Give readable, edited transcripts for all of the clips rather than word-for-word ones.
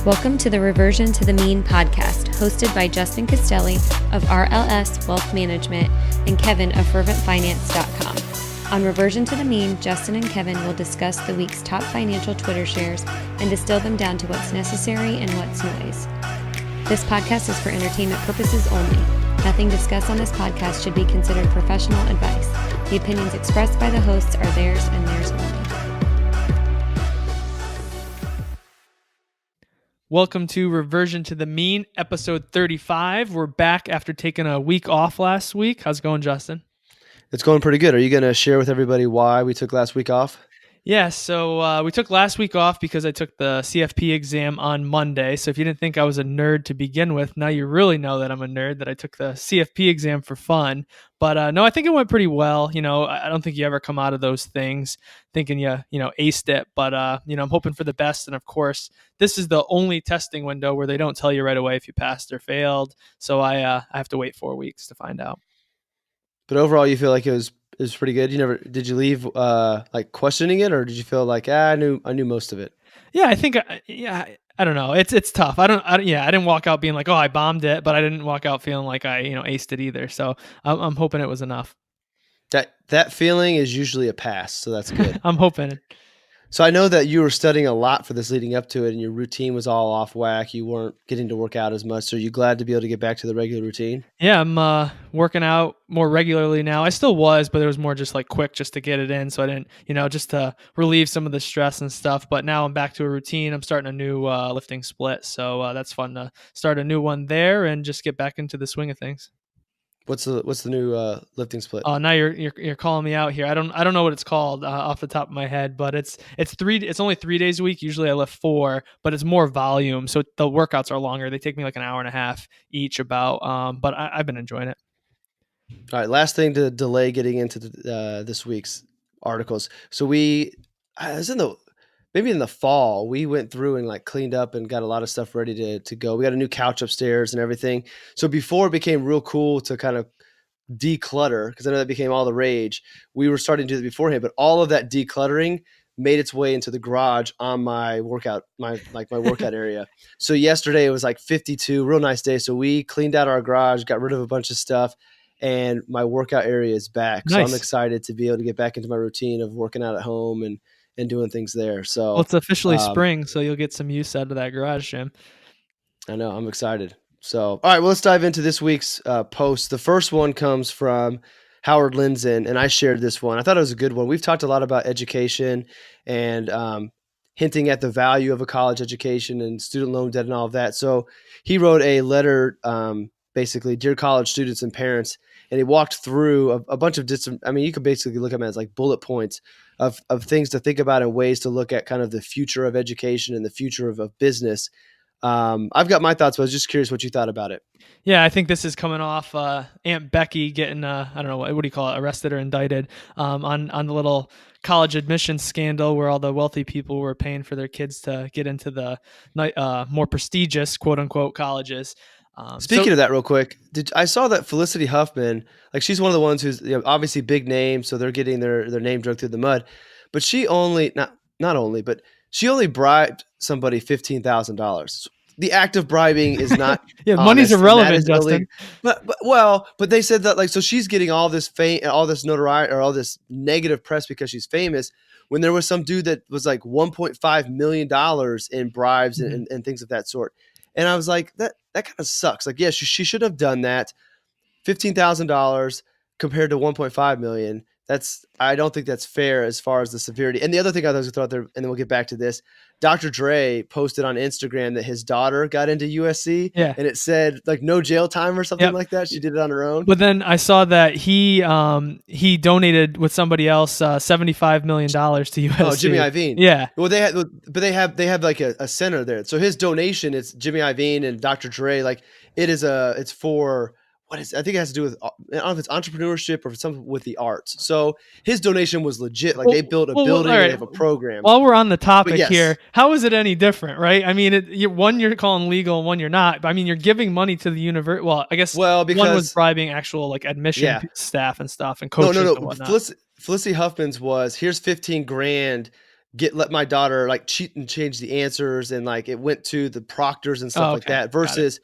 Welcome to the Reversion to the Mean podcast, hosted by Justin Castelli of RLS Wealth Management and Kevin of ferventfinance.com. On Reversion to the Mean, Justin and Kevin will discuss the week's top financial Twitter shares and distill them down to what's necessary and what's noise. This podcast is for entertainment purposes only. Nothing discussed on this podcast should be considered professional advice. The opinions expressed by the hosts are theirs and theirs only. Welcome to Reversion to the Mean, episode 35. We're back after taking a week off last week. How's it going, Justin? It's going pretty good. Are you going to share with everybody why we took last week off? Yeah, so we took last week off because I took the CFP exam on Monday. So if you didn't think I was a nerd to begin with, now you really know that I'm a nerd, that I took the CFP exam for fun. But no, I think it went pretty well. You know, I don't think you ever come out of those things thinking you aced it. But, I'm hoping for the best. And of course, this is the only testing window where they don't tell you right away if you passed or failed. So I have to wait 4 weeks to find out. But overall, you feel like it was pretty good. Did you leave like questioning it, or did you feel like I knew most of it? Yeah, I think I don't know. It's tough. I didn't walk out being like, oh, I bombed it, but I didn't walk out feeling like I aced it either. So I'm hoping it was enough. That feeling is usually a pass, so that's good. I'm hoping. So I know that you were studying a lot for this leading up to it, and your routine was all off whack. You weren't getting to work out as much. So are you glad to be able to get back to the regular routine? Yeah, I'm working out more regularly now. I still was, but it was more just like quick just to get it in. So I didn't, just to relieve some of the stress and stuff. But now I'm back to a routine. I'm starting a new lifting split. So that's fun to start a new one there and just get back into the swing of things. What's the new lifting split? Oh, now you're calling me out here. I don't know what it's called off the top of my head, but it's only 3 days a week. Usually I lift 4, but it's more volume, so the workouts are longer. They take me like an hour and a half each about. But I've been enjoying it. All right, last thing to delay getting into this week's articles. So maybe in the fall, we went through and like cleaned up and got a lot of stuff ready to go. We got a new couch upstairs and everything. So before it became real cool to kind of declutter, because I know that became all the rage, we were starting to do it beforehand, but all of that decluttering made its way into the garage on my workout, my workout area. So yesterday it was like 52, real nice day. So we cleaned out our garage, got rid of a bunch of stuff, and my workout area is back. Nice. So I'm excited to be able to get back into my routine of working out at home and doing things there. So well, it's officially spring, so you'll get some use out of that garage gym. I know, I'm excited. So, all right, well, let's dive into this week's post. The first one comes from Howard Linzen, and I shared this one. I thought it was a good one. We've talked a lot about education and hinting at the value of a college education and student loan debt and all of that. So he wrote a letter, basically, dear college students and parents, and he walked through a bunch of different, you could basically look at them as like bullet points of things to think about and ways to look at kind of the future of education and the future of business. I've got my thoughts, but I was just curious what you thought about it. Yeah, I think this is coming off Aunt Becky getting, I don't know, what do you call it, arrested or indicted on the little college admissions scandal where all the wealthy people were paying for their kids to get into the more prestigious, quote unquote, colleges. Speaking of that real quick, I saw that Felicity Huffman, like she's one of the ones who's obviously big name, so they're getting their name dragged through the mud, but she only, but she only bribed somebody $15,000. The act of bribing is not yeah, money's irrelevant, Justin. But they said that so she's getting all this fame, all this notoriety, or all this negative press because she's famous, when there was some dude that was like $1.5 million in bribes and things of that sort. And I was like, that kind of sucks. Like, yes, she should have done that. $15,000 compared to $1.5 million. I don't think that's fair as far as the severity. And the other thing I was going to throw out there, and then we'll get back to this. Dr. Dre posted on Instagram that his daughter got into USC, and it said like no jail time or something like that. She did it on her own. But then I saw that he donated with somebody else $75 million to USC. Oh, Jimmy Iovine. Yeah. Well, they have like a center there. So his donation, it's Jimmy Iovine and Dr. Dre. Like it's for. I think it has to do with, I don't know if it's entrepreneurship or something with the arts. So his donation was legit. Like they built a building, right. They have a program. While we're on the topic here, how is it any different, right? I mean, one you're calling legal, one you're not. I mean, you're giving money to the university. Well, I guess because one was bribing actual like admission staff and stuff and coaches and whatnot. Felicity Huffman's was, here's $15,000. let my daughter like cheat and change the answers, and like it went to the proctors and stuff Oh, like okay. that. Got it. Versus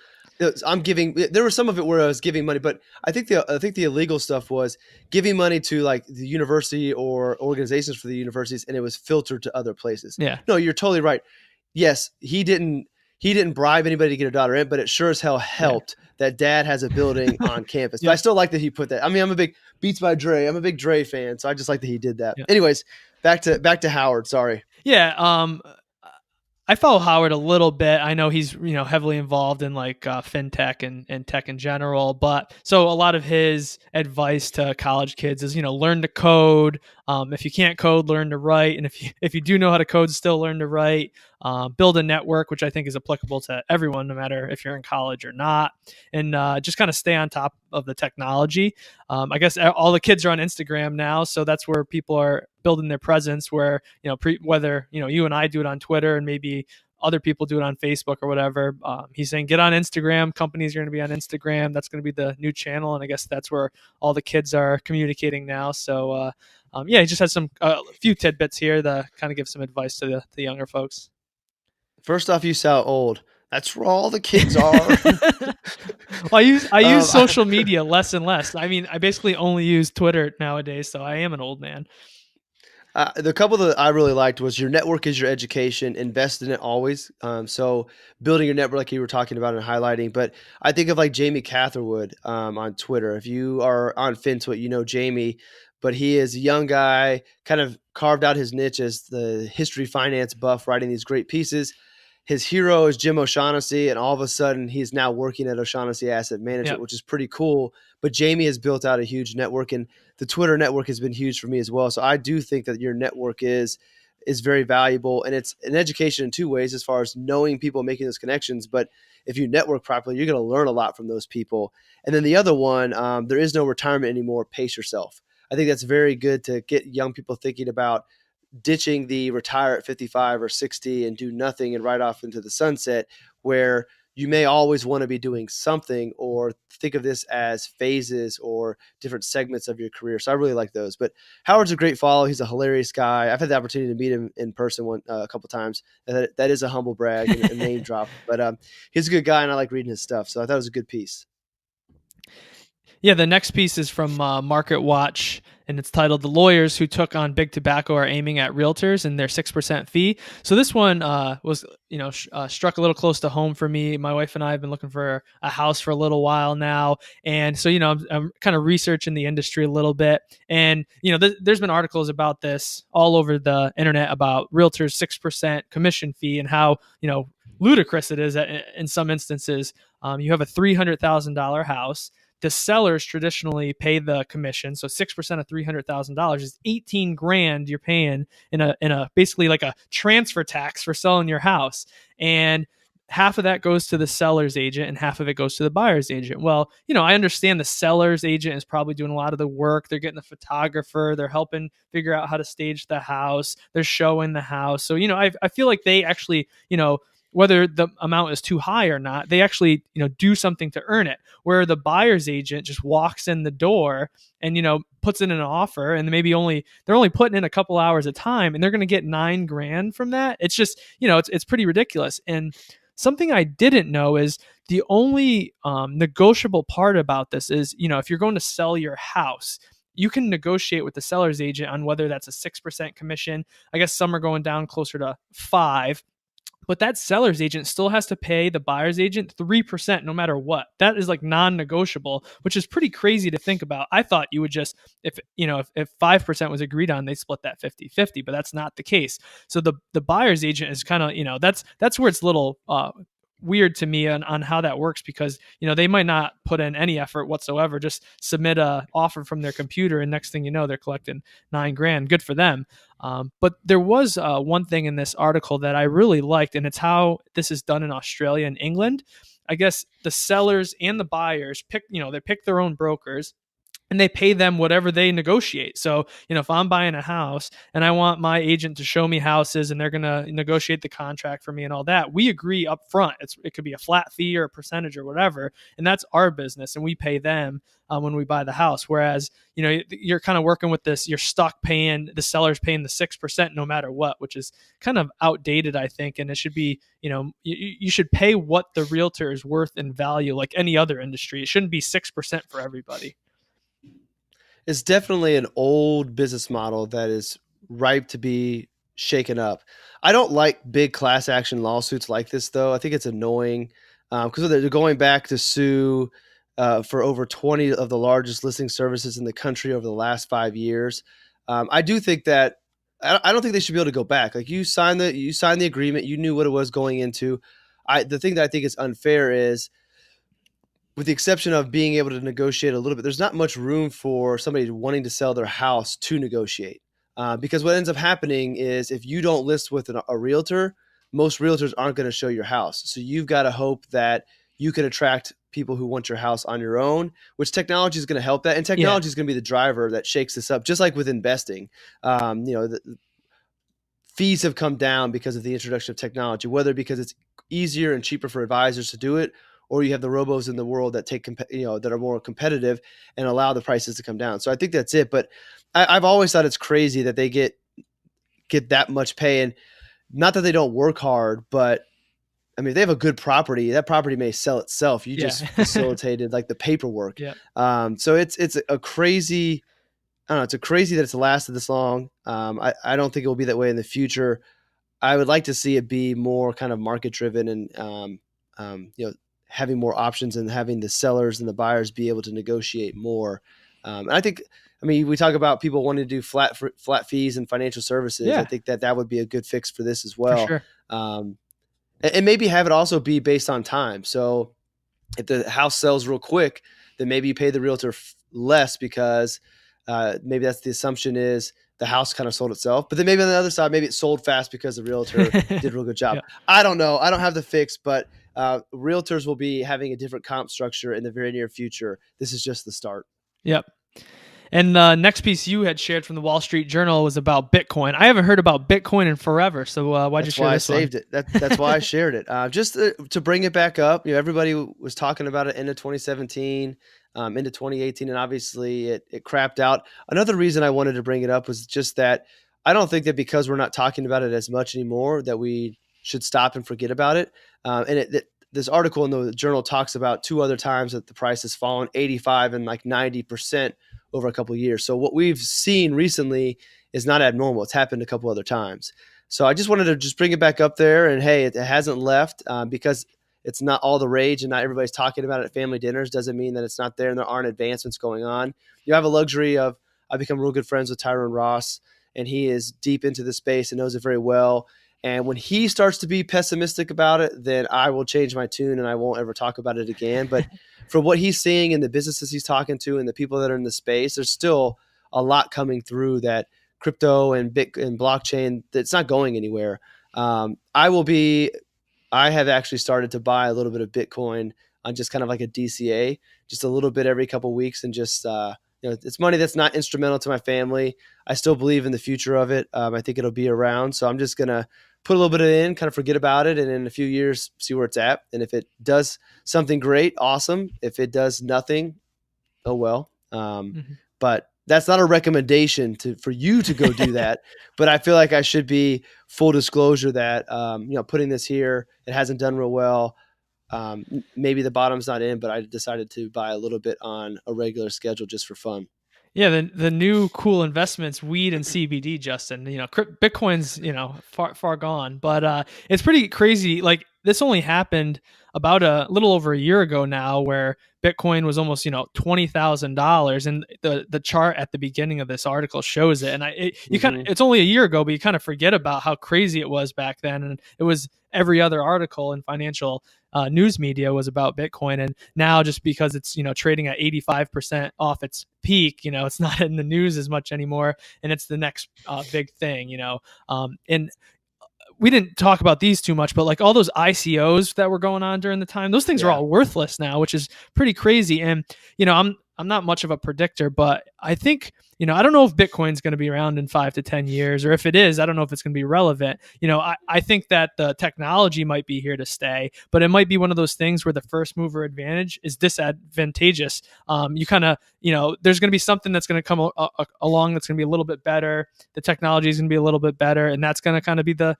I'm giving. There was some of it where I was giving money, but I think the illegal stuff was giving money to like the university or organizations for the universities, and it was filtered to other places. Yeah. No, you're totally right. Yes, he didn't bribe anybody to get a daughter in, but it sure as hell Yeah. helped that dad has a building on campus. But I Yep. still like that he put that. I mean, I'm a big Beats by Dre. I'm a big Dre fan, so I just like that he did that. Yeah. Anyways, back to Howard. Sorry. Yeah. I follow Howard a little bit. I know he's heavily involved in like fintech and tech in general. But so a lot of his advice to college kids is learn to code. If you can't code, learn to write. And if you do know how to code, still learn to write. Build a network, which I think is applicable to everyone, no matter if you're in college or not. And just kind of stay on top of the technology. I guess all the kids are on Instagram now, so that's where people are building their presence. Where whether you and I do it on Twitter, and maybe other people do it on Facebook or whatever. He's saying get on Instagram. Companies are going to be on Instagram. That's going to be the new channel, and I guess that's where all the kids are communicating now. So yeah, he just has some few tidbits here to kind of give some advice to the younger folks. First off, you sound old. That's where all the kids are. Well, I use social media less and less. I mean, I basically only use Twitter nowadays, so I am an old man. The couple that I really liked was your network is your education. Invest in it always. So building your network, like you were talking about and highlighting. But I think of like Jamie Catherwood on Twitter. If you are on FinTwit, you know Jamie, but he is a young guy, kind of carved out his niche as the history finance buff, writing these great pieces. His hero is Jim O'Shaughnessy, and all of a sudden he's now working at O'Shaughnessy Asset Management, Yep. which is pretty cool. But Jamie has built out a huge network, and the Twitter network has been huge for me as well. So I do think that your network is very valuable, and it's an education in two ways, as far as knowing people, making those connections. But if you network properly, you're going to learn a lot from those people. And then the other one, there is no retirement anymore. Pace yourself. I think that's very good to get young people thinking about ditching the retire at 55 or 60 and do nothing and ride off into the sunset, where you may always want to be doing something, or think of this as phases or different segments of your career. So I really like those. But Howard's a great follow. He's a hilarious guy. I've had the opportunity to meet him in person a couple times. That is a humble brag and a name drop. But he's a good guy, and I like reading his stuff. So I thought it was a good piece. Yeah, the next piece is from Market Watch, and it's titled "The Lawyers Who Took on Big Tobacco Are Aiming at Realtors and Their 6% Fee." So this one was, struck a little close to home for me. My wife and I have been looking for a house for a little while now, and so I'm kind of researching the industry a little bit, and there's been articles about this all over the internet about realtors' 6% commission fee and how ludicrous it is in some instances. You have a $300,000 house. The sellers traditionally pay the commission, so 6% of $300,000 is 18 grand you're paying in a basically like a transfer tax for selling your house, and half of that goes to the seller's agent and half of it goes to the buyer's agent. Well, I understand the seller's agent is probably doing a lot of the work. They're getting the photographer, they're helping figure out how to stage the house, they're showing the house. So I feel like they actually whether the amount is too high or not, they actually do something to earn it. Where the buyer's agent just walks in the door and puts in an offer, and they're only putting in a couple hours at a time, and they're going to get 9 grand from that. It's just it's pretty ridiculous. And something I didn't know is the only negotiable part about this is if you're going to sell your house, you can negotiate with the seller's agent on whether that's a 6% commission. I guess some are going down closer to 5%. But that seller's agent still has to pay the buyer's agent 3% no matter what. That is like non-negotiable, which is pretty crazy to think about. I thought you would just, if 5% was agreed on, they split that 50-50, but that's not the case. So the buyer's agent is kind of, that's where it's a little weird to me on how that works, because they might not put in any effort whatsoever, just submit a offer from their computer, and next thing you know, they're collecting 9 grand. Good for them. But there was one thing in this article that I really liked, and it's how this is done in Australia and England. I guess the sellers and the buyers pick their own brokers. and they pay them whatever they negotiate. So, if I'm buying a house and I want my agent to show me houses and they're going to negotiate the contract for me and all that, we agree up front. It could be a flat fee or a percentage or whatever, and that's our business, and we pay them when we buy the house. Whereas, you're kind of working with this, you're stuck paying, the seller's paying the 6% no matter what, which is kind of outdated, I think. And it should be, you should pay what the realtor is worth in value, like any other industry. It shouldn't be 6% for everybody. It's definitely an old business model that is ripe to be shaken up. I don't like big class action lawsuits like this, though. I think it's annoying because they're going back to sue for over 20 of the largest listing services in the country over the last 5 years. I do think that I don't think they should be able to go back. Like, you signed the agreement, you knew what it was going into. The thing that I think is unfair is, with the exception of being able to negotiate a little bit, there's not much room for somebody wanting to sell their house to negotiate. Because what ends up happening is, if you don't list with a realtor, most realtors aren't going to show your house. So you've got to hope that you can attract people who want your house on your own, which technology is going to help that. And technology is going to be the driver that shakes this up, just like with investing. The fees have come down because of the introduction of technology, whether because it's easier and cheaper for advisors to do it, or you have the robos in the world that that are more competitive and allow the prices to come down. So I think that's it. But I've always thought it's crazy that they get that much pay, and not that they don't work hard, but I mean, if they have a good property, that property may sell itself. You just facilitated like the paperwork. Yeah. So it's a crazy. I don't know. It's a crazy that it's lasted this long. I don't think it will be that way in the future. I would like to see it be more kind of market driven and having more options and having the sellers and the buyers be able to negotiate more. And I think, we talk about people wanting to do flat fees and financial services. Yeah. I think that would be a good fix for this as well. For sure. And maybe have it also be based on time. So if the house sells real quick, then maybe you pay the realtor less because maybe that's the assumption is the house kind of sold itself. But then maybe on the other side, maybe it sold fast because the realtor did a real good job. Yeah. I don't know. I don't have the fix, but realtors will be having a different comp structure in the very near future. This is just the start. Yep. And the next piece you had shared from the Wall Street Journal was about Bitcoin. I haven't heard about Bitcoin in forever, so why'd you share this one? That's why I saved it. That's why I shared it. Just to bring it back up. Everybody was talking about it into 2017, into 2018, and obviously it crapped out. Another reason I wanted to bring it up was just that I don't think that because we're not talking about it as much anymore that we should stop and forget about it. This article in the journal talks about 2 other times that the price has fallen 85 and like 90% over a couple of years. So what we've seen recently is not abnormal. It's happened a couple other times. So I just wanted to just bring it back up there. And hey, it hasn't left because it's not all the rage and not everybody's talking about it at family dinners doesn't mean that it's not there and there aren't advancements going on. You have a luxury of, I've become real good friends with Tyrone Ross, and he is deep into the space and knows it very well. And when he starts to be pessimistic about it, then I will change my tune and I won't ever talk about it again. But from what he's seeing in the businesses he's talking to and the people that are in the space, there's still a lot coming through that crypto and blockchain that's not going anywhere. I have actually started to buy a little bit of Bitcoin on just kind of like a DCA, just a little bit every couple of weeks, and just it's money that's not instrumental to my family. I still believe in the future of it. I think it'll be around, so I'm just gonna put a little bit of it in, kind of forget about it, and in a few years see where it's at. And if it does something great, awesome. If it does nothing, oh well. But that's not a recommendation for you to go do that. But I feel like I should be full disclosure that putting this here, it hasn't done real well. Maybe the bottom's not in, but I decided to buy a little bit on a regular schedule just for fun. Yeah, the new cool investments, weed and CBD, Justin. Bitcoin's far gone, but it's pretty crazy. Like, this only happened about a little over a year ago now, where Bitcoin was almost $20,000, and the chart at the beginning of this article shows it. And it's only a year ago, but you kind of forget about how crazy it was back then, and it was every other article in financial news media was about Bitcoin. And now, just because it's trading at 85% off its peak, it's not in the news as much anymore, and it's the next big thing. And we didn't talk about these too much, but like all those ICOs that were going on during the time, those things are all worthless now, which is pretty crazy. And I'm I'm not much of a predictor, but I think, I don't know if Bitcoin's going to be around in 5 to 10 years, or if it is, I don't know if it's going to be relevant. I think that the technology might be here to stay, but it might be one of those things where the first mover advantage is disadvantageous. You kind of, there's going to be something that's going to come along that's going to be a little bit better. The technology is going to be a little bit better, and that's going to kind of be the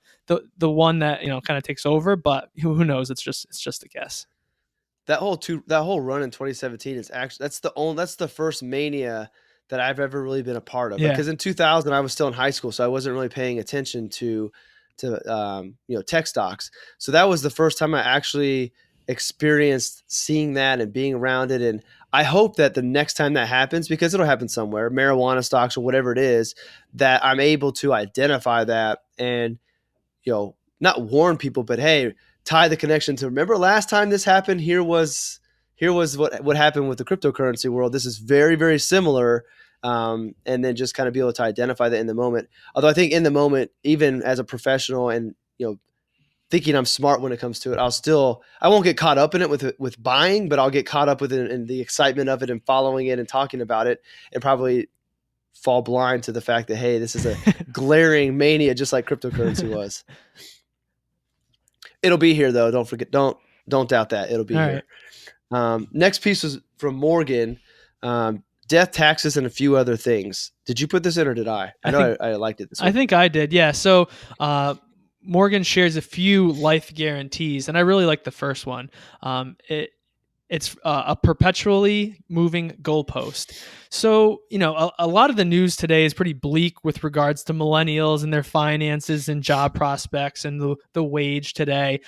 one that kind of takes over. But who knows? It's just a guess. That whole run in 2017 is actually that's the first mania that I've ever really been a part of. Yeah. Because in 2000 I was still in high school, so I wasn't really paying attention to tech stocks. So that was the first time I actually experienced seeing that and being around it. And I hope that the next time that happens, because it'll happen somewhere, marijuana stocks or whatever it is, that I'm able to identify that and not warn people, but hey, tie the connection to, remember last time this happened, here was what happened with the cryptocurrency world. This is very, very similar. And then just kind of be able to identify that in the moment. Although I think in the moment, even as a professional and, thinking I'm smart when it comes to it, I won't get caught up in it with buying, but I'll get caught up with it in the excitement of it and following it and talking about it, and probably fall blind to the fact that, hey, this is a glaring mania, just like cryptocurrency was. It'll be here though. Don't forget. Don't doubt that. It'll be here. Right. Next piece was from Morgan. Death, taxes, and a few other things. Did you put this in or did I? I liked it this week. I think I did. Yeah. So Morgan shares a few life guarantees, and I really like the first one. It's a perpetually moving goalpost. So, a lot of the news today is pretty bleak with regards to millennials and their finances and job prospects and the wage today.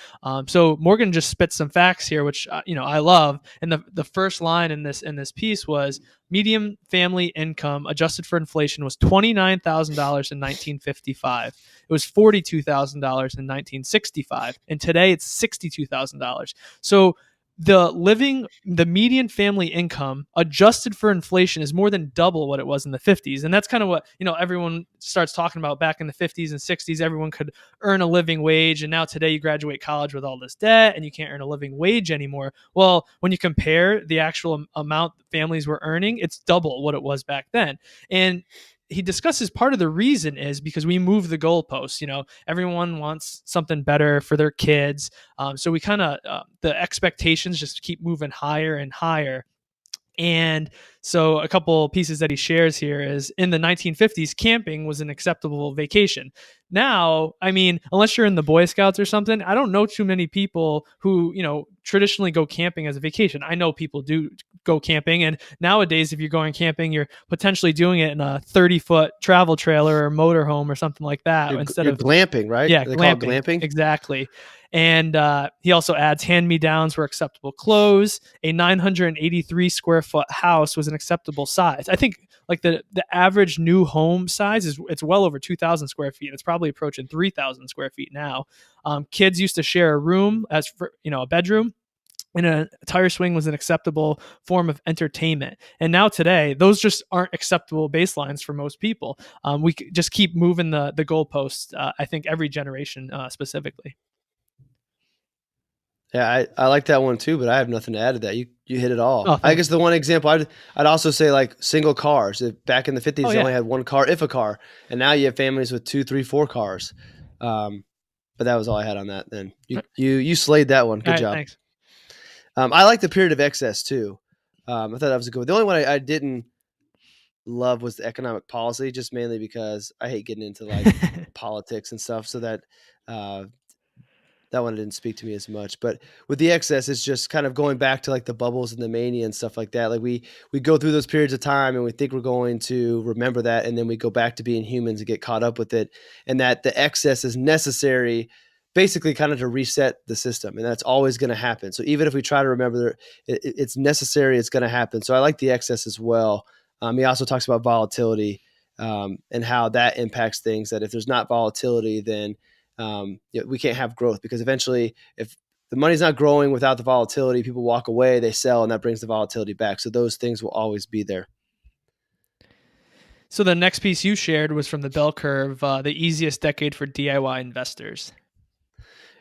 So Morgan just spit some facts here, which, I love. And the first line in this piece was median family income adjusted for inflation was $29,000 in 1955. It was $42,000 in 1965. And today it's $62,000. So the median family income adjusted for inflation is more than double what it was in the 50s. And that's kind of what, everyone starts talking about. Back in the 50s and 60s, everyone could earn a living wage. And now today you graduate college with all this debt and you can't earn a living wage anymore. Well, when you compare the actual amount families were earning, it's double what it was back then. And he discusses part of the reason is because we move the goalposts. Everyone wants something better for their kids. So we kind of, the expectations just keep moving higher and higher. And so a couple pieces that he shares here is in the 1950s, camping was an acceptable vacation. Now, I mean, unless you're in the Boy Scouts or something, I don't know too many people who, traditionally go camping as a vacation. I know people do go camping. And nowadays, if you're going camping, you're potentially doing it in a 30-foot travel trailer or motorhome or something like that. Instead of glamping, right? Yeah, they call it glamping. Exactly. And he also adds hand-me-downs were acceptable clothes. A 983 square foot house was an acceptable size. I think like the average new home size it's well over 2,000 square feet. It's probably approaching 3,000 square feet now. Kids used to share a room as for, a bedroom. And a tire swing was an acceptable form of entertainment. And now today, those just aren't acceptable baselines for most people. We just keep moving the goalposts, I think, every generation specifically. Yeah, I like that one too, but I have nothing to add to that. You hit it all. Oh, I guess the one example I'd also say like single cars. Back in the 50s, they only had one car, if a car, and now you have families with 2, 3, 4 cars. But that was all I had on that. Then you slayed that one. Good job. Thanks. I like the period of excess too. I thought that was a good one. The only one I didn't love was the economic policy, just mainly because I hate getting into like politics and stuff. So that one didn't speak to me as much. But with the excess, it's just kind of going back to like the bubbles and the mania and stuff like that. Like we go through those periods of time and we think we're going to remember that, and then we go back to being humans and get caught up with it, and that the excess is necessary basically kind of to reset the system, and that's always going to happen. So even if we try to remember it's necessary, it's going to happen. So I like the excess as well. He also talks about volatility and how that impacts things, that if there's not volatility, then we can't have growth, because eventually if the money's not growing without the volatility, people walk away, they sell, and that brings the volatility back. So those things will always be there. So the next piece you shared was from the bell curve, the easiest decade for DIY investors.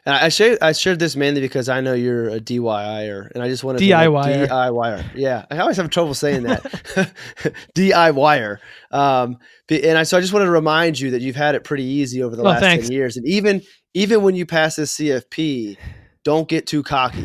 And I shared this mainly because I know you're a DIYer, and I just wanted to DIYer. DIYer. Yeah, I always have trouble saying that. DIYer. So I just wanted to remind you that you've had it pretty easy over the Oh, last thanks. 10 years, and even when you pass this CFP, don't get too cocky.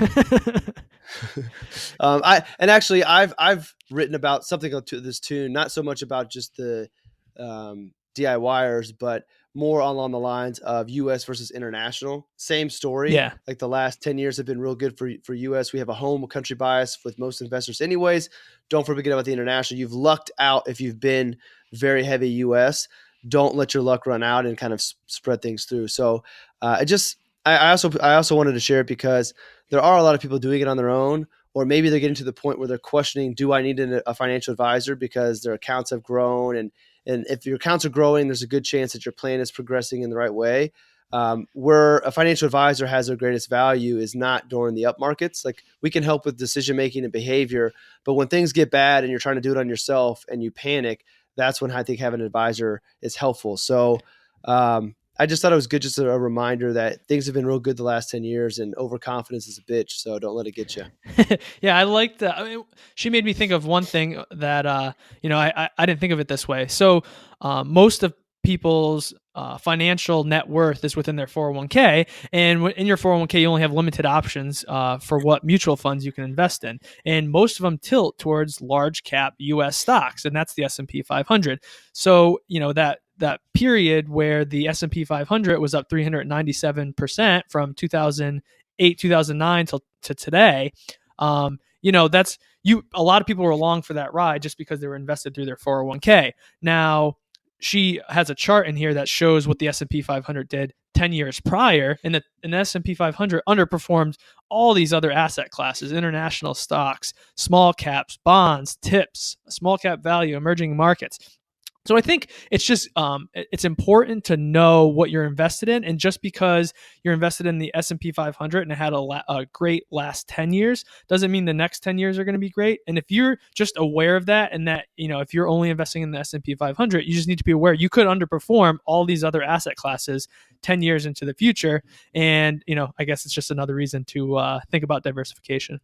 I've written about something to this tune, not so much about just the DIYers, but more along the lines of U.S. versus international. Same story. Yeah. Like the last 10 years have been real good for U.S. We have a home country bias with most investors anyways. Don't forget about the international. You've lucked out if you've been very heavy U.S. Don't let your luck run out and kind of spread things through. So I also wanted to share it because there are a lot of people doing it on their own, or maybe they're getting to the point where they're questioning, do I need a financial advisor because their accounts have grown? And if your accounts are growing, there's a good chance that your plan is progressing in the right way. Where a financial advisor has their greatest value is not during the up markets. Like, we can help with decision making and behavior, but when things get bad and you're trying to do it on yourself and you panic, that's when I think having an advisor is helpful. So I just thought it was good, just a reminder that things have been real good the last 10 years, and overconfidence is a bitch. So don't let it get you. Yeah, I liked that. I mean, she made me think of one thing that I didn't think of it this way. So most of people's financial net worth is within their 401k, and in your 401k, you only have limited options for what mutual funds you can invest in, and most of them tilt towards large cap U.S. stocks, and that's the S&P 500. So that period where the S&P 500 was up 397% from 2008, 2009 to today. That's a lot of people were along for that ride just because they were invested through their 401k. Now, she has a chart in here that shows what the S&P 500 did 10 years prior, and the S&P 500 underperformed all these other asset classes: international stocks, small caps, bonds, tips, small cap value, emerging markets. So I think it's just it's important to know what you're invested in, and just because you're invested in the S&P 500 and it had a great last 10 years doesn't mean the next 10 years are going to be great. And if you're just aware of that, and that if you're only investing in the S&P 500, you just need to be aware you could underperform all these other asset classes 10 years into the future. And I guess it's just another reason to think about diversification.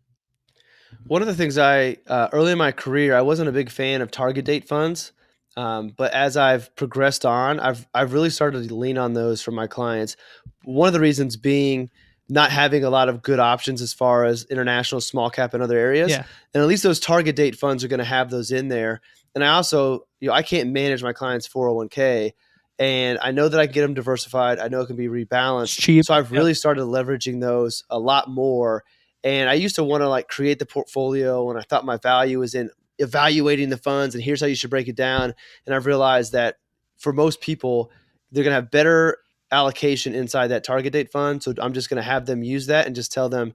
One of the things early in my career, I wasn't a big fan of target date funds. But as I've progressed on, I've really started to lean on those for my clients. One of the reasons being not having a lot of good options as far as international, small cap, and other areas. Yeah. And at least those target date funds are going to have those in there. And I also, I can't manage my clients' 401k, and I know that I can get them diversified. I know it can be rebalanced. It's cheap. So I've really started leveraging those a lot more. And I used to want to create the portfolio, and I thought my value was in evaluating the funds and here's how you should break it down. And I've realized that for most people, they're going to have better allocation inside that target date fund. So I'm just going to have them use that and just tell them,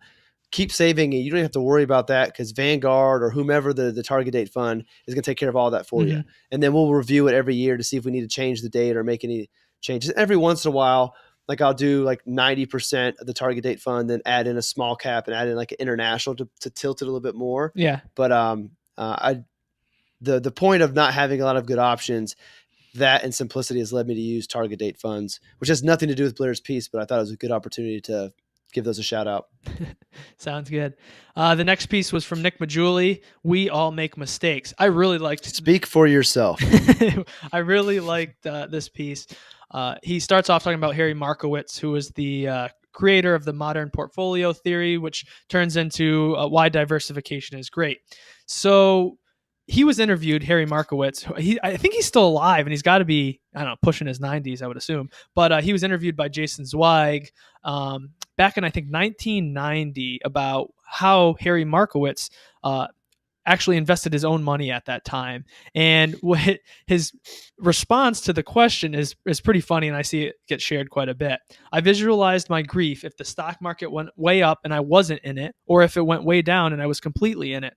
keep saving, and you don't have to worry about that because Vanguard or whomever the target date fund is going to take care of all that for you. And then we'll review it every year to see if we need to change the date or make any changes. Every once in a while, I'll do 90% of the target date fund, then add in a small cap and add in an international to tilt it a little bit more. Yeah. But the point of not having a lot of good options, that and simplicity has led me to use target date funds, which has nothing to do with Blair's piece, but I thought it was a good opportunity to give those a shout out. Sounds good. The next piece was from Nick Majuli. We all make mistakes. I really liked. Speak for yourself. I really liked this piece. He starts off talking about Harry Markowitz, who is the creator of the modern portfolio theory, which turns into why diversification is great. So he was interviewed, Harry Markowitz. I think he's still alive, and he's got to be, I don't know, pushing his 90s, I would assume. But he was interviewed by Jason Zweig back in, I think, 1990 about how Harry Markowitz actually invested his own money at that time. And his response to the question is pretty funny, and I see it get shared quite a bit. I visualized my grief if the stock market went way up and I wasn't in it, or if it went way down and I was completely in it.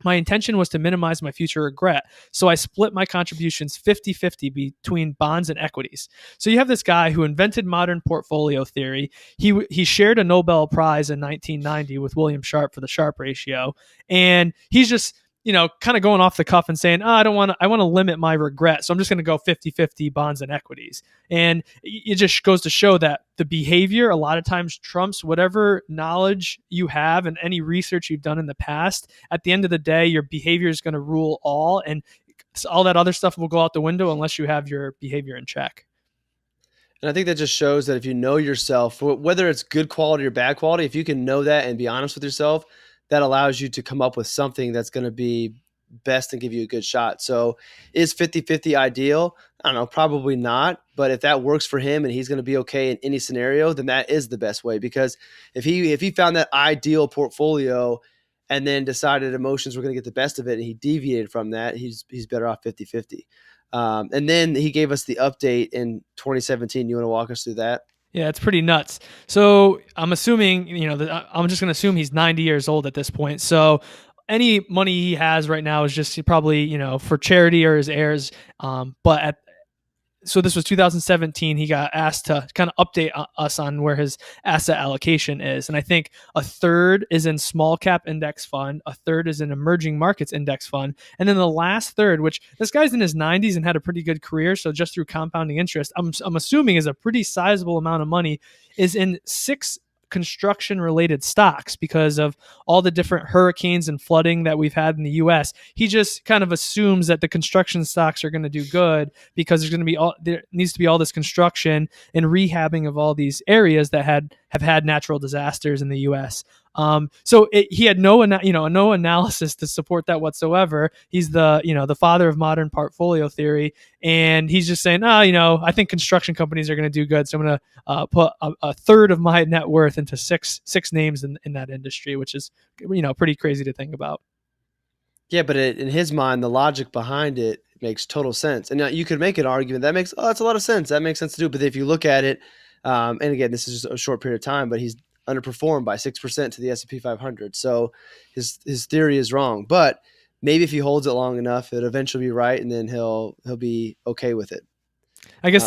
My intention was to minimize my future regret, so I split my contributions 50-50 between bonds and equities. So you have this guy who invented modern portfolio theory. He shared a Nobel Prize in 1990 with William Sharpe for the Sharpe ratio, and he's just kind of going off the cuff and saying, I want to limit my regret. So I'm just going to go 50-50 bonds and equities. And it just goes to show that the behavior a lot of times trumps whatever knowledge you have and any research you've done in the past. At the end of the day, your behavior is going to rule all, and all that other stuff will go out the window unless you have your behavior in check. And I think that just shows that if you know yourself, whether it's good quality or bad quality, if you can know that and be honest with yourself, that allows you to come up with something that's going to be best and give you a good shot. So is 50-50 ideal? I don't know, probably not. But if that works for him and he's going to be okay in any scenario, then that is the best way. Because if he found that ideal portfolio and then decided emotions were going to get the best of it and he deviated from that, he's better off 50-50. And then he gave us the update in 2017. You want to walk us through that? Yeah, it's pretty nuts. So I'm assuming, I'm just going to assume he's 90 years old at this point. So any money he has right now is just probably, for charity or his heirs. So this was 2017. He got asked to kind of update us on where his asset allocation is. And I think a third is in small cap index fund, a third is in emerging markets index fund. And then the last third, which this guy's in his 90s and had a pretty good career. So just through compounding interest, I'm assuming is a pretty sizable amount of money, is in 6 construction related stocks because of all the different hurricanes and flooding that we've had in the US. He just kind of assumes that the construction stocks are going to do good because there needs to be all this construction and rehabbing of all these areas that have had natural disasters in the US. He had no analysis to support that whatsoever. He's the father of modern portfolio theory, and he's just saying, I think construction companies are going to do good, so I'm going to put a third of my net worth into six names in that industry, which is pretty crazy to think about. Yeah, but in his mind, the logic behind it makes total sense. And now you could make an argument that that's a lot of sense. That makes sense to do. But if you look at it, and again, this is just a short period of time, but he's underperformed by 6% to the S&P 500. So his theory is wrong. But maybe if he holds it long enough, it'll eventually be right, and then he'll be okay with it. I guess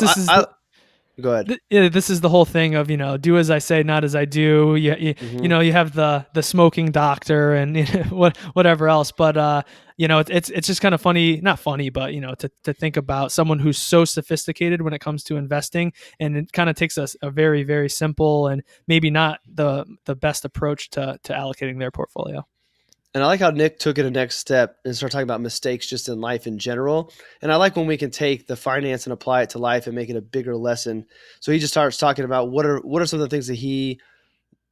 go ahead. This is the whole thing of, do as I say, not as I do. You have the smoking doctor and whatever else. But it's just kind of funny, not funny, but to think about someone who's so sophisticated when it comes to investing, and it kind of takes us a very, very simple and maybe not the best approach to allocating their portfolio. And I like how Nick took it a next step and started talking about mistakes just in life in general. And I like when we can take the finance and apply it to life and make it a bigger lesson. So he just starts talking about what are some of the things that he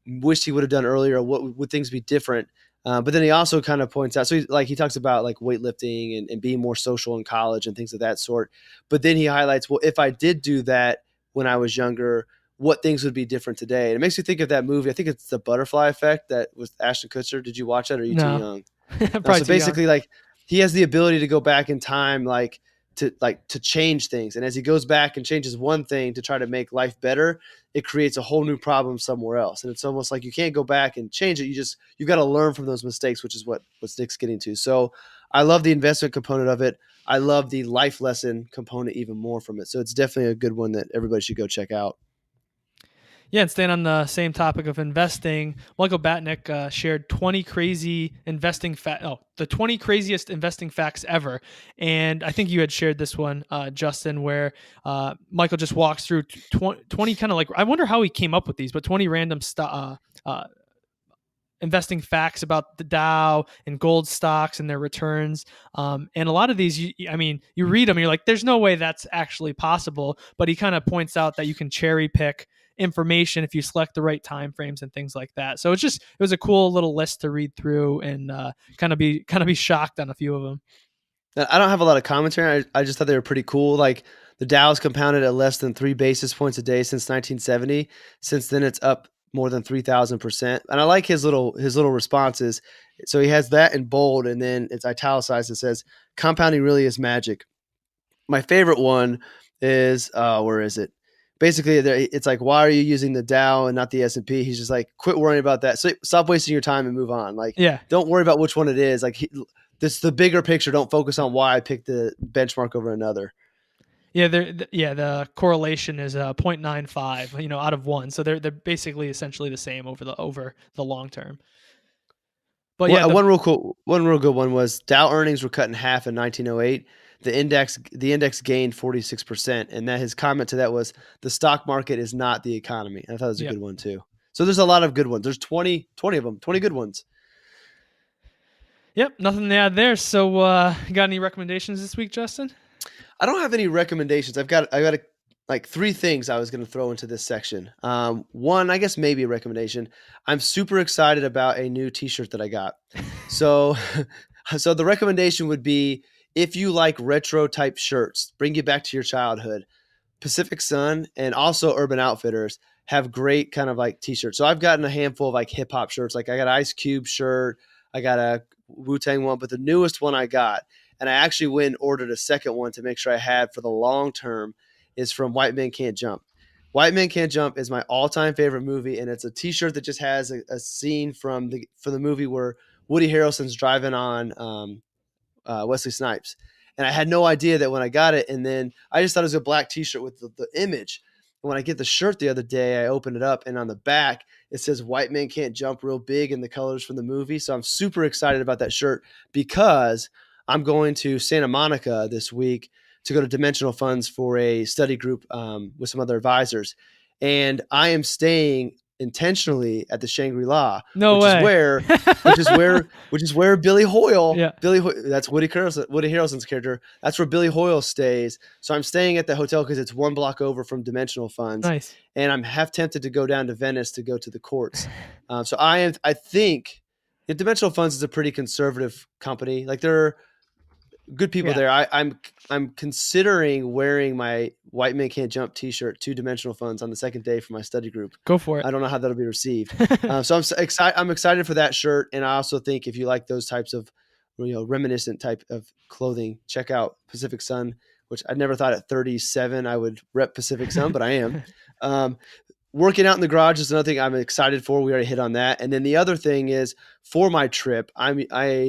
wished he would have done earlier. What would things be different? But then he also kind of points out, so he talks about like weightlifting and being more social in college and things of that sort. But then he highlights, well, if I did do that when I was younger, what things would be different today. And it makes me think of that movie. I think it's The Butterfly Effect that was Ashton Kutcher. Did you watch that, or are you too young? So basically, like, he has the ability to go back in time, to change things. And as he goes back and changes one thing to try to make life better, it creates a whole new problem somewhere else. And it's almost like you can't go back and change it. You've got to learn from those mistakes, which is what Nick's getting to. So I love the investment component of it. I love the life lesson component even more from it. So it's definitely a good one that everybody should go check out. Yeah, and staying on the same topic of investing, Michael Batnick shared 20 crazy the 20 craziest investing facts ever. And I think you had shared this one, Justin, where Michael just walks through 20 kind of like, I wonder how he came up with these, but 20 random investing facts about the Dow and gold stocks and their returns. And a lot of these, you read them and you're like, there's no way that's actually possible. But he kind of points out that you can cherry pick information if you select the right time frames and things like that. So it was a cool little list to read through and kind of be shocked on a few of them. I don't have a lot of commentary. I just thought they were pretty cool. Like, the Dow's compounded at less than 3 basis points a day since 1970. Since then, it's up more than 3,000%. And I like his little responses. So he has that in bold, and then it's italicized. It says, compounding really is magic. My favorite one is, where is it? Basically, it's like, why are you using the Dow and not the S&P? He's just like, quit worrying about that. So stop wasting your time and move on. Like, yeah, don't worry about which one it is. Like, this the bigger picture. Don't focus on why I picked the benchmark over another. Yeah, the correlation is 0.95, out of 1. So they're basically essentially the same over the long term. But yeah, one real good one was Dow earnings were cut in half in 1908. The index gained 46%, and that his comment to that was the stock market is not the economy. I thought it was a good one too. So there's a lot of good ones. There's 20 of them, 20 good ones. Yep, nothing to add there. So, you got any recommendations this week, Justin? I don't have any recommendations. I've got like 3 things I was going to throw into this section. One, I guess maybe a recommendation. I'm super excited about a new T-shirt that I got. So, so the recommendation would be if you like retro type shirts, bring you back to your childhood. Pacific Sun and also Urban Outfitters have great kind of like T-shirts. So I've gotten a handful of like hip hop shirts. Like I got an Ice Cube shirt, I got a Wu-Tang one, but the newest one I got, and I actually went and ordered a second one to make sure I had for the long term, is from White Men Can't Jump. White Men Can't Jump is my all-time favorite movie, and it's a T-shirt that just has a scene from the movie where Woody Harrelson's driving on Wesley Snipes. And I had no idea that when I got it, and then I just thought it was a black T-shirt with the image. And when I get the shirt the other day, I open it up, and on the back it says "White Men Can't Jump" real big in the colors from the movie. So I'm super excited about that shirt because I'm going to Santa Monica this week to go to Dimensional Funds for a study group with some other advisors, and I am staying intentionally at the Shangri-La, No which way. which is where Billy Hoyle, Yeah. That's Woody Harrelson's character. That's where Billy Hoyle stays. So I'm staying at the hotel because it's 1 block over from Dimensional Funds. Nice. And I'm half tempted to go down to Venice to go to the courts. So I think Dimensional Funds is a pretty conservative company. Like they're good people there. I'm considering wearing my White Men Can't Jump T-shirt to Dimensional Funds on the second day for my study group. Go for it. I don't know how that'll be received. So I'm excited for that shirt, and I also think if you like those types of reminiscent type of clothing, check out Pacific Sun, which I never thought at 37 I would rep Pacific Sun, but I am. Working out in the garage is another thing I'm excited for. We already hit on that. And then the other thing is for my trip, I'm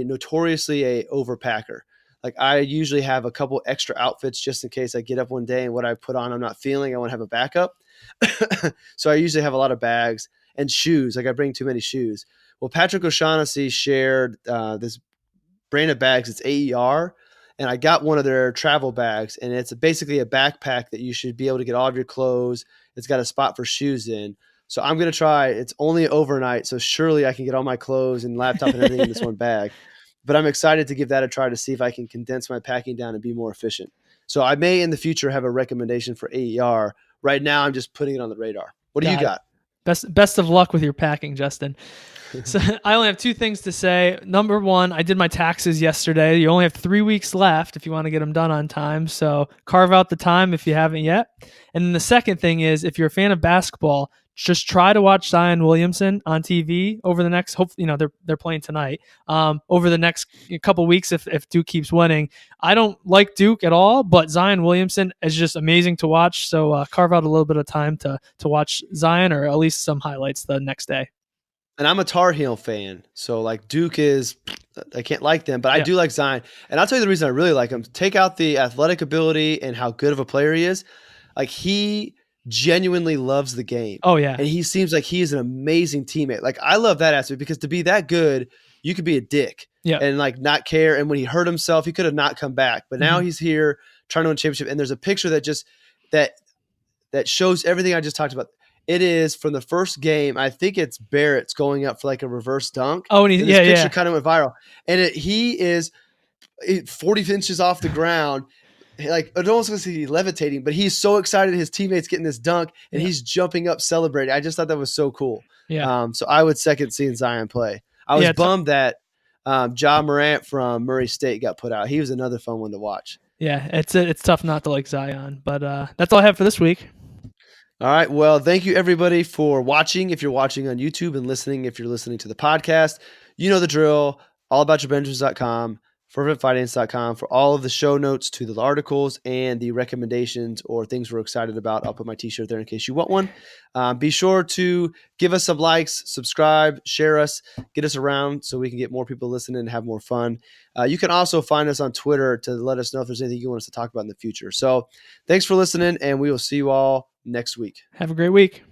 notoriously a overpacker. Like I usually have a couple extra outfits just in case I get up one day and what I put on I'm not feeling. I want to have a backup. So I usually have a lot of bags and shoes. Like I bring too many shoes. Well, Patrick O'Shaughnessy shared this brand of bags. It's AER. And I got one of their travel bags, and it's basically a backpack that you should be able to get all of your clothes. It's got a spot for shoes in. So I'm going to try. It's only overnight, so surely I can get all my clothes and laptop and everything in this one bag. But I'm excited to give that a try to see if I can condense my packing down and be more efficient. So I may in the future have a recommendation for AER. Right now, I'm just putting it on the radar. What do you got? Best of luck with your packing, Justin. So I only have 2 things to say. Number 1, I did my taxes yesterday. You only have 3 weeks left if you want to get them done on time. So carve out the time if you haven't yet. And then the second thing is if you're a fan of basketball, just try to watch Zion Williamson on TV over the next, they're playing tonight, over the next couple weeks if Duke keeps winning. I don't like Duke at all, but Zion Williamson is just amazing to watch. So carve out a little bit of time to watch Zion, or at least some highlights the next day. And I'm a Tar Heel fan. So like Duke is, I can't like them, but I do like Zion. And I'll tell you the reason I really like him. Take out the athletic ability and how good of a player he is. Like he genuinely loves the game. Oh yeah. And he seems like he is an amazing teammate. Like I love that aspect because to be that good, you could be a dick and like not care. And when he hurt himself, he could have not come back. But now he's here trying to win a championship. And there's a picture that just that shows everything I just talked about. It is from the first game. I think it's Barrett's going up for like a reverse dunk. Oh, and this picture kind of went viral. And he is 40 inches off the ground. Like it almost looks like he's levitating, but he's so excited his teammates getting this dunk and he's jumping up celebrating. I just thought that was so cool. Yeah. So I would second seeing Zion play. I was bummed that Ja Morant from Murray State got put out. He was another fun one to watch. Yeah, it's tough not to like Zion, but that's all I have for this week. All right. Well, thank you everybody for watching. If you're watching on YouTube and listening, if you're listening to the podcast, you know the drill. allaboutyourbenjamins.com, ferventfinance.com for all of the show notes to the articles and the recommendations or things we're excited about. I'll put my t-shirt there in case you want one. Be sure to give us some likes, subscribe, share us, get us around so we can get more people listening and have more fun. You can also find us on Twitter to let us know if there's anything you want us to talk about in the future. So thanks for listening, and we will see you all next week. Have a great week.